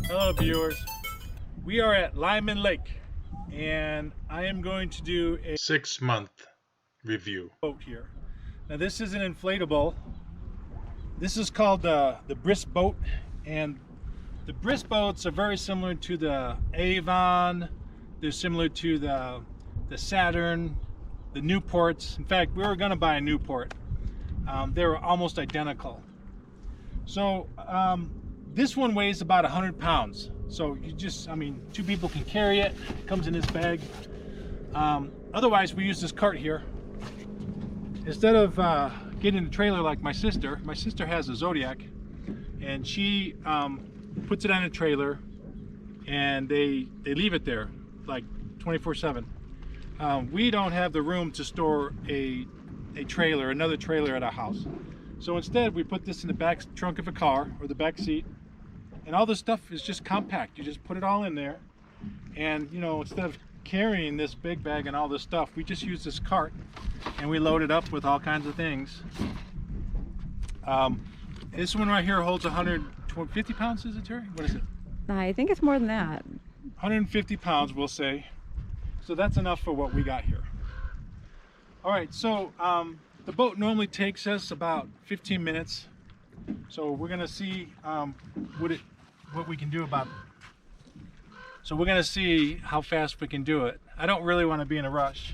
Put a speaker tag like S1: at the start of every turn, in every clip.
S1: Hello viewers, we are at Lyman Lake and I am going to do a 6-month review boat here. Now this is an inflatable. This is called the BRIS boat, and the BRIS boats are very similar to the Avon. They're similar to the Saturn, the NEWPORTs. In fact, we were going to buy a NEWPORT. They were almost identical. So this one weighs about 100 pounds. So you just, two people can carry it. It comes in this bag. Otherwise, we use this cart here. Instead of getting a trailer like my sister has a Zodiac, and she puts it on a trailer, and they leave it there like 24/7. We don't have the room to store another trailer at our house. So instead, we put this in the back trunk of a car or the back seat, and all this stuff is just compact. You just put it all in there, and instead of carrying this big bag and all this stuff, we just use this cart and we load it up with all kinds of things. This one right here holds 150 pounds, is it, Terry? What is it?
S2: I think it's more than that.
S1: 150 pounds, we'll say. So that's enough for what we got here. All right, so the boat normally takes us about 15 minutes. So we're gonna see what we can do about it. So we're gonna see how fast we can do it. I don't really want to be in a rush.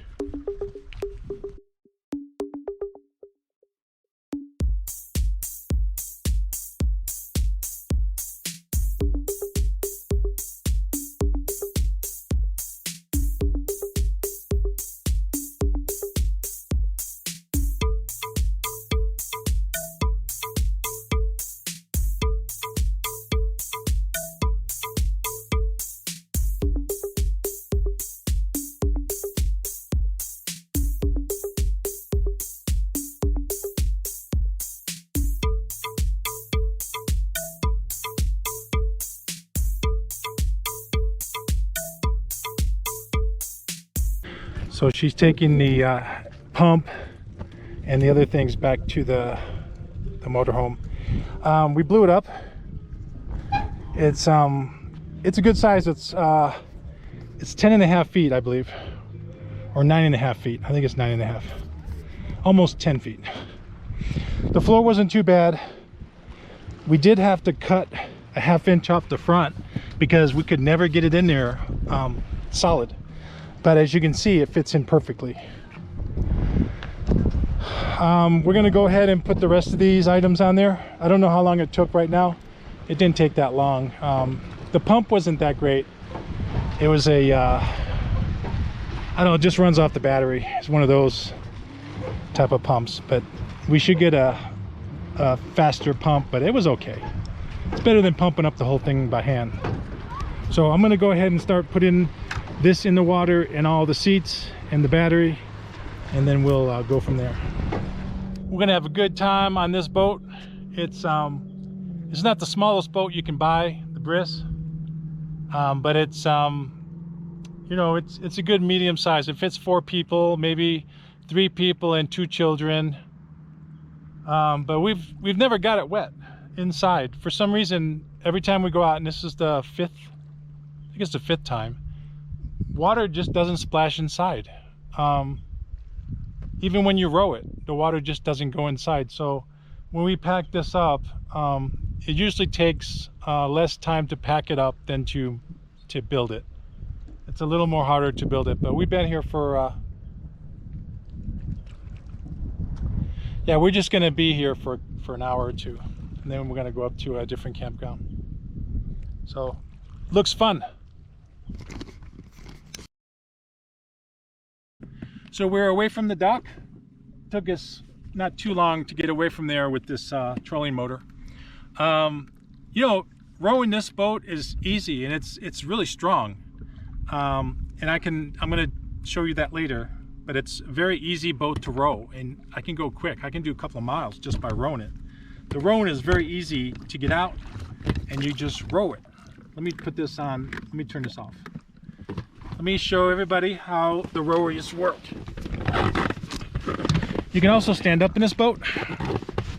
S1: So she's taking the pump and the other things back to the motorhome. We blew it up. It's a good size. It's 10.5 feet, I believe, or 9.5 feet. I think it's 9.5, almost 10 feet. The floor wasn't too bad. We did have to cut a 1/2 inch off the front because we could never get it in there solid. But as you can see, it fits in perfectly. We're gonna go ahead and put the rest of these items on there. I don't know how long it took right now. It didn't take that long. The pump wasn't that great. It was I don't know, it just runs off the battery. It's one of those type of pumps, but we should get a faster pump, but it was okay. It's better than pumping up the whole thing by hand. So I'm gonna go ahead and start putting this in the water and all the seats and the battery, and then we'll go from there. We're gonna have a good time on this boat. It's not the smallest boat you can buy, the BRIS, but it's it's a good medium size. It fits 4 people, maybe 3 people and 2 children. But we've never got it wet inside for some reason. Every time we go out, and this is the 5th, I think it's the 5th time, water just doesn't splash inside. Even when you row it, the water just doesn't go inside. So when we pack this up, it usually takes less time to pack it up than to build it. It's a little more harder to build it, but we've been here for yeah, we're just gonna be here for an hour or 2, and then we're gonna go up to a different campground. So looks fun. So we're away from the dock. Took us not too long to get away from there with this trolling motor. Rowing this boat is easy, and it's really strong. And I'm gonna show you that later, but it's a very easy boat to row, and I can go quick. I can do a couple of miles just by rowing it. The rowing is very easy to get out, and you just row it. Let me put this on. Let me turn this off. Let me show everybody how the rowers work. You can also stand up in this boat.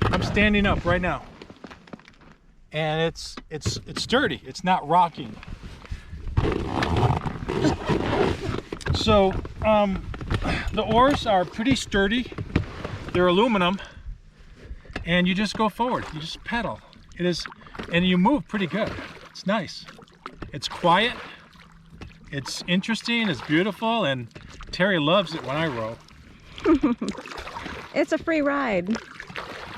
S1: I'm standing up right now. and it's sturdy. It's not rocking. So the oars are pretty sturdy. They're aluminum, and you just go forward. You just pedal. It is, and you move pretty good. It's nice. It's quiet. It's interesting. It's beautiful, and Terry loves it when I row.
S2: It's a free ride.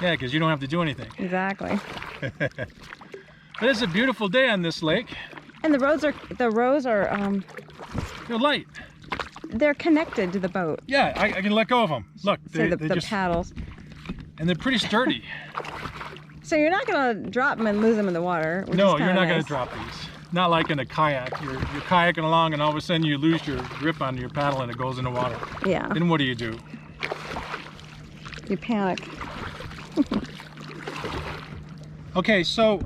S1: Yeah, because you don't have to do anything.
S2: Exactly.
S1: But it's a beautiful day on this lake.
S2: And the rows are
S1: They're light.
S2: they're connected to the boat.
S1: Yeah, I can let go of them. Look,
S2: So the
S1: just,
S2: paddles.
S1: and they're pretty sturdy.
S2: So you're not gonna drop them and lose them in the water.
S1: No, you're not going to drop these. Not like in a kayak. You're kayaking along, and all of a sudden you lose your grip on your paddle and it goes in the water.
S2: Yeah.
S1: Then what do you do?
S2: You panic.
S1: Okay, so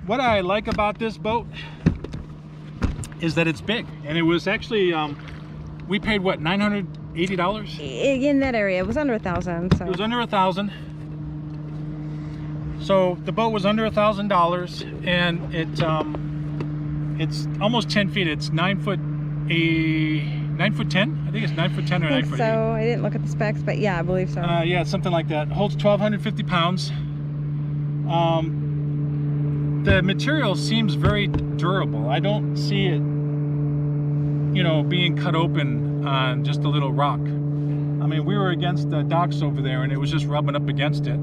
S1: what I like about this boat is that it's big, and it was actually we paid what, $980?
S2: In that area, it was under 1,000. So
S1: It was under 1,000. So the boat was under $1,000, and it's almost 10 feet. It's 9 foot 10. I think it's 9 foot 10 or 9 foot 8.
S2: So I didn't look at the specs, but yeah, I believe so.
S1: Yeah, something like that. Holds 1,250 pounds. The material seems very durable. I don't see it, you know, being cut open on just a little rock. I mean, we were against the docks over there, and it was just rubbing up against it.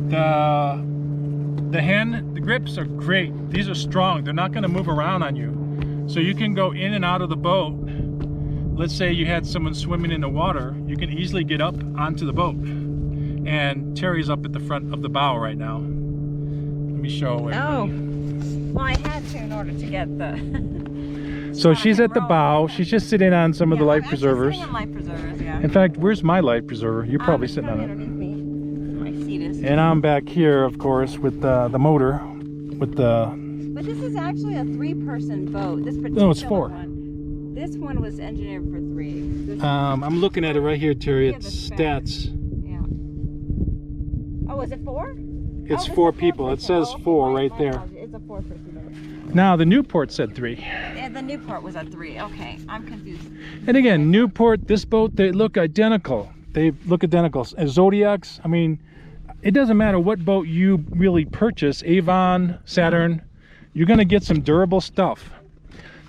S1: The grips are great. These are strong. They're not going to move around on you, so you can go in and out of the boat. Let's say you had someone swimming in the water, you can easily get up onto the boat. And Terry's up at the front of the bow right now. Let me show everybody.
S2: Oh, well, I had to in order to get the.
S1: So she's at the bow. She's just sitting on some of the life preservers.
S2: Sitting on life preservers, yeah.
S1: In fact, where's my life preserver? You're probably sitting on it.
S2: Underneath me. My seat is.
S1: And I'm back here, of course, with the motor, with the.
S2: But this is actually a 3-person boat. This particular
S1: No, it's 4.
S2: one. This one was engineered for 3. This
S1: I'm looking at it right here, Terry.
S2: Yeah, the
S1: It's
S2: specs.
S1: stats.
S2: Yeah. Oh, is it 4?
S1: It's
S2: Oh,
S1: 4
S2: a
S1: people. It
S2: person.
S1: says
S2: Oh,
S1: 4
S2: my
S1: right there.
S2: apologies. It's a 4-person boat.
S1: Now the Newport said 3.
S2: Yeah, the Newport was a 3. Okay, I'm confused.
S1: And again, Newport, this boat, they look identical. They look identical. Zodiacs, I mean, it doesn't matter what boat you really purchase, Avon, Saturn, you're going to get some durable stuff.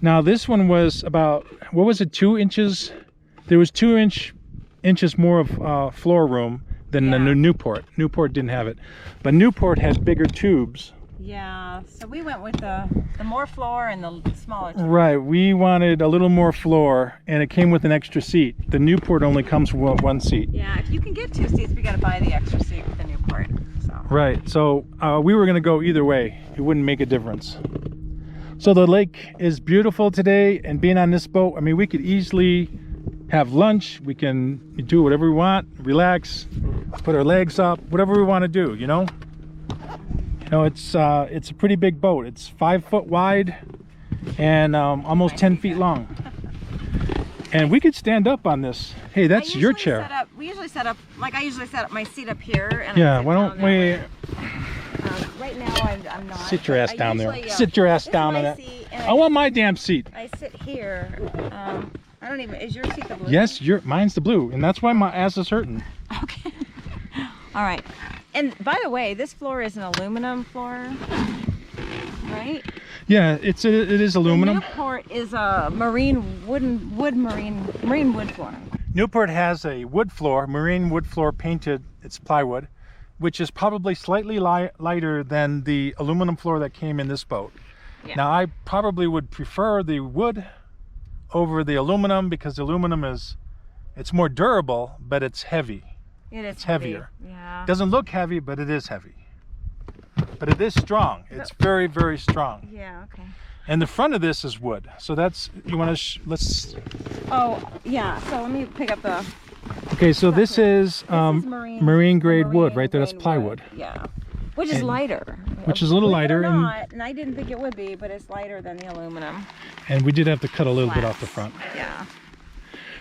S1: Now this one was about, what was it, 2 inches? There was 2 inches more of floor room than the Newport. Newport didn't have it. But Newport has bigger tubes.
S2: Yeah, so we went with the more floor and the smaller tube.
S1: Right, we wanted a little more floor, and it came with an extra seat. The Newport only comes with 1 seat.
S2: Yeah, if you can get 2 seats, we got to buy the extra seat with the Newport. So.
S1: Right, so we were going to go either way. It wouldn't make a difference. So the lake is beautiful today, and being on this boat, I mean, we could easily have lunch. We can do whatever we want, relax, put our legs up, whatever we want to do, you know? You know, it's a pretty big boat. It's 5 foot wide and almost 10 feet long. And we could stand up on this. Hey, that's your chair.
S2: We usually set up, like I usually set up my seat up here. And
S1: Yeah, why don't we...
S2: right now I'm not.
S1: Sit your ass down there.
S2: Usually,
S1: Sit your ass down on it. I want my damn seat.
S2: I sit here. I don't even, is your seat the blue?
S1: Yes, mine's the blue, and that's why my ass is hurting.
S2: Okay. All right. And by the way, this floor is an aluminum floor, right?
S1: Yeah, it is aluminum.
S2: The Newport is a marine wood floor.
S1: Newport has a wood floor, marine wood floor painted. It's plywood, which is probably slightly lighter than the aluminum floor that came in this boat. Yeah. Now, I probably would prefer the wood over the aluminum because the aluminum it's more durable, but it's heavy.
S2: It's
S1: heavier.
S2: Yeah.
S1: It doesn't look heavy, but it is heavy. But it is strong. It's very, very strong.
S2: Yeah, okay.
S1: And the front of this is wood. So that's, you want to, let's...
S2: Oh, yeah. So let me pick up the...
S1: Okay, so this is marine grade wood right there. That's plywood.
S2: Yeah. Which is lighter.
S1: Which is a little lighter.
S2: And I didn't think it would be, but it's lighter than the aluminum.
S1: And we did have to cut a little bit off the front.
S2: Yeah.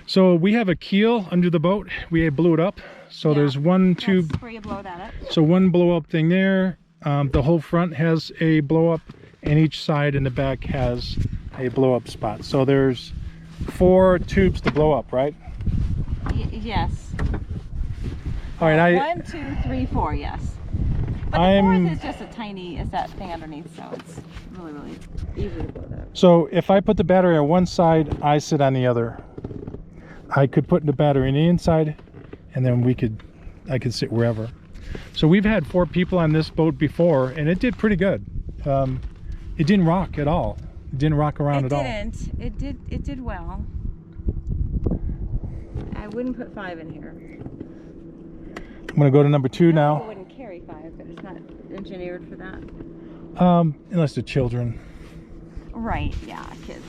S1: So we have a keel under the boat. We blew it up. So there's one tube.
S2: That's where you blow that up.
S1: So one blow up thing there. The whole front has a blow up, and each side in the back has a blow up spot. So there's 4 tubes to blow up, right?
S2: Yes.
S1: All right.
S2: 1, 2, 3, 4. Yes. But the fourth is just a tiny. It's that thing underneath, so it's really, really easy to blow that.
S1: So if I put the battery on one side, I sit on the other. I could put the battery in the inside, and then I could sit wherever. So we've had 4 people on this boat before, and it did pretty good. It didn't rock at all. It didn't rock around at all.
S2: It didn't. It did well. I wouldn't put 5 in here.
S1: I'm gonna go to number 2 now.
S2: I wouldn't carry 5, but it's not engineered for that.
S1: Unless they're children.
S2: Right, yeah, kids.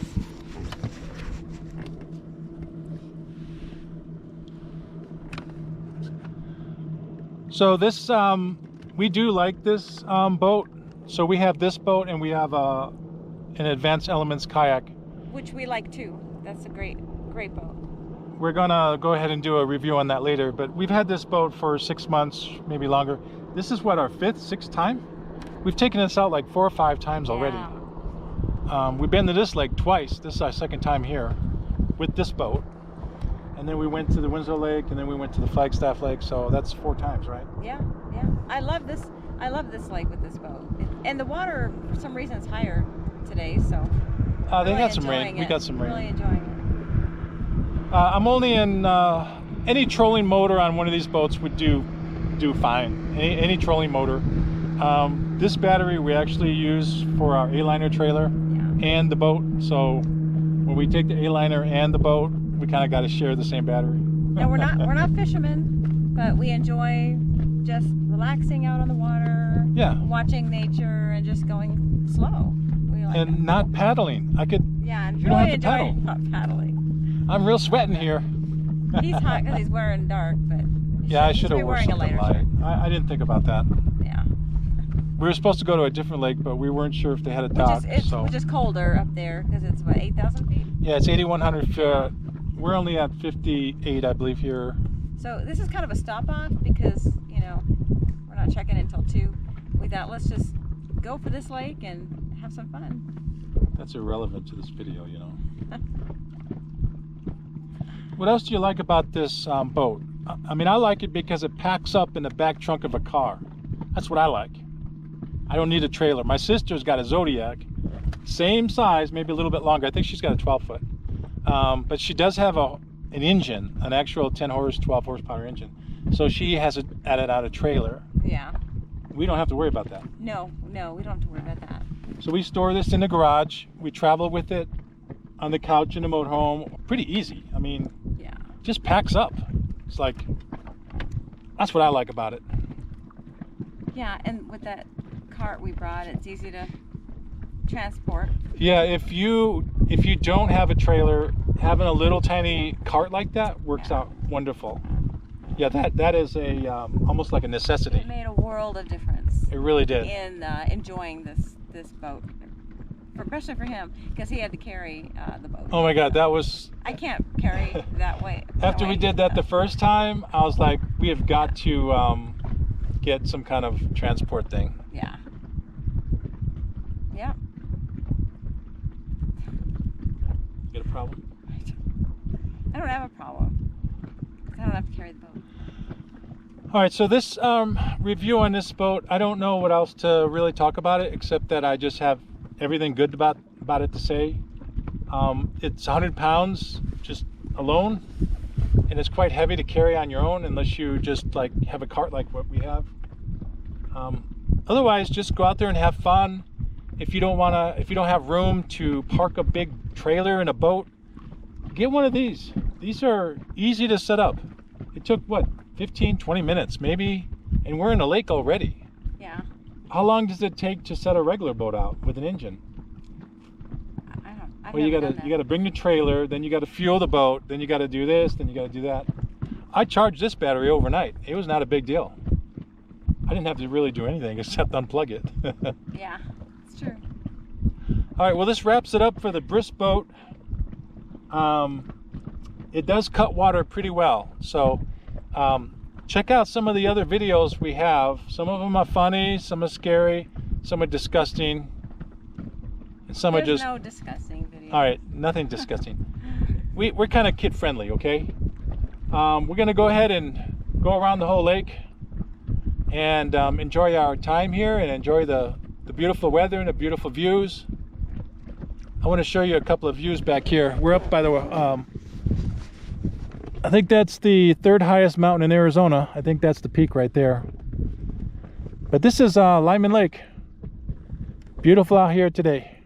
S1: So this, we do like this boat. So we have this boat, and we have an Advanced Elements kayak.
S2: Which we like too. That's a great boat.
S1: We're gonna go ahead and do a review on that later, but we've had this boat for 6 months, maybe longer. This is what, our 5th, 6th time? We've taken this out like 4 or 5 times already.
S2: Yeah.
S1: We've been to this lake twice. This is our 2nd time here with this boat. And then we went to the Winslow Lake, and then we went to the Flagstaff Lake, so that's 4 times, right?
S2: Yeah, yeah. I love this lake with this boat. And the water, for some reason, is higher today, so.
S1: They got some rain. We got some rain.
S2: Really enjoying it.
S1: I'm only in any trolling motor on one of these boats would do fine. Any trolling motor. This battery we actually use for our A-liner trailer and the boat. So when we take the A-liner and the boat, we kind of got to share the same battery.
S2: No, we're not fishermen, but we enjoy just relaxing out on the water.
S1: Yeah.
S2: Watching nature and just going slow. We like
S1: and not paddling.
S2: Yeah, and
S1: you don't have to
S2: enjoy not paddling.
S1: I'm real sweating here.
S2: He's hot because he's wearing dark, but
S1: yeah, I should have worn something light. I didn't think about that.
S2: Yeah.
S1: We were supposed to go to a different lake, but we weren't sure if they had a dock.
S2: Which is colder up there because it's what, 8,000 feet?
S1: Yeah, it's 8,100 feet. We're only at 58, I believe, here.
S2: So this is kind of a stop off because, you know, we're not checking until 2. We thought let's just go for this lake and have some fun.
S1: That's irrelevant to this video, you know. What else do you like about this boat? I mean, I like it because it packs up in the back trunk of a car. That's what I like. I don't need a trailer. My sister's got a Zodiac, same size, maybe a little bit longer. I think she's got a 12-foot. But she does have an engine, an actual 10 horse, 12 horsepower engine. So she has added out a trailer.
S2: Yeah.
S1: We don't have to worry about that.
S2: No, we don't have to worry about that.
S1: So we store this in the garage. We travel with it on the couch in the motorhome. Pretty easy. I mean,
S2: yeah,
S1: just packs up. It's like, that's what I like about it.
S2: Yeah, and with that cart we brought, it's easy to transport.
S1: Yeah, if you don't have a trailer, having a little tiny cart like that works out wonderful. Yeah, that is a almost like a necessity.
S2: It made a world of difference.
S1: It really did.
S2: In enjoying this boat, especially for him, because he had to carry the boat.
S1: Oh my God, that was.
S2: I can't carry that way.
S1: After we did that the first time, I was like, we have got to get some kind of transport thing.
S2: Yeah. Yeah.
S1: You got a problem?
S2: I don't have a problem. I don't have to carry the boat.
S1: All right, so this review on this boat, I don't know what else to really talk about it, except that I just have everything good about it to say. It's 100 pounds just alone, and it's quite heavy to carry on your own unless you just like have a cart like what we have. Otherwise, just go out there and have fun. If you don't have room to park a big trailer in a boat, get one of these. These are easy to set up. It took what, 15-20 minutes maybe, and we're in a lake already.
S2: Yeah.
S1: How long does it take to set a regular boat out with an engine?
S2: I've
S1: well, you gotta bring the trailer, then you gotta fuel the boat, then you gotta do this, then you gotta do that. I charged this battery overnight. It was not a big deal. I didn't have to really do anything except unplug it.
S2: Yeah, it's true.
S1: All right, well, this wraps it up for the BRIS boat. It does cut water pretty well, so check out some of the other videos we have. Some of them are funny, some are scary, some are disgusting, and some are just...
S2: no disgusting videos.
S1: All right, nothing disgusting. We're kind of kid friendly, okay? We're gonna go ahead and go around the whole lake and enjoy our time here and enjoy the beautiful weather and the beautiful views. I want to show you a couple of views back here. We're up by the I think that's the third highest mountain in Arizona. I think that's the peak right there. But this is Lyman Lake. Beautiful out here today.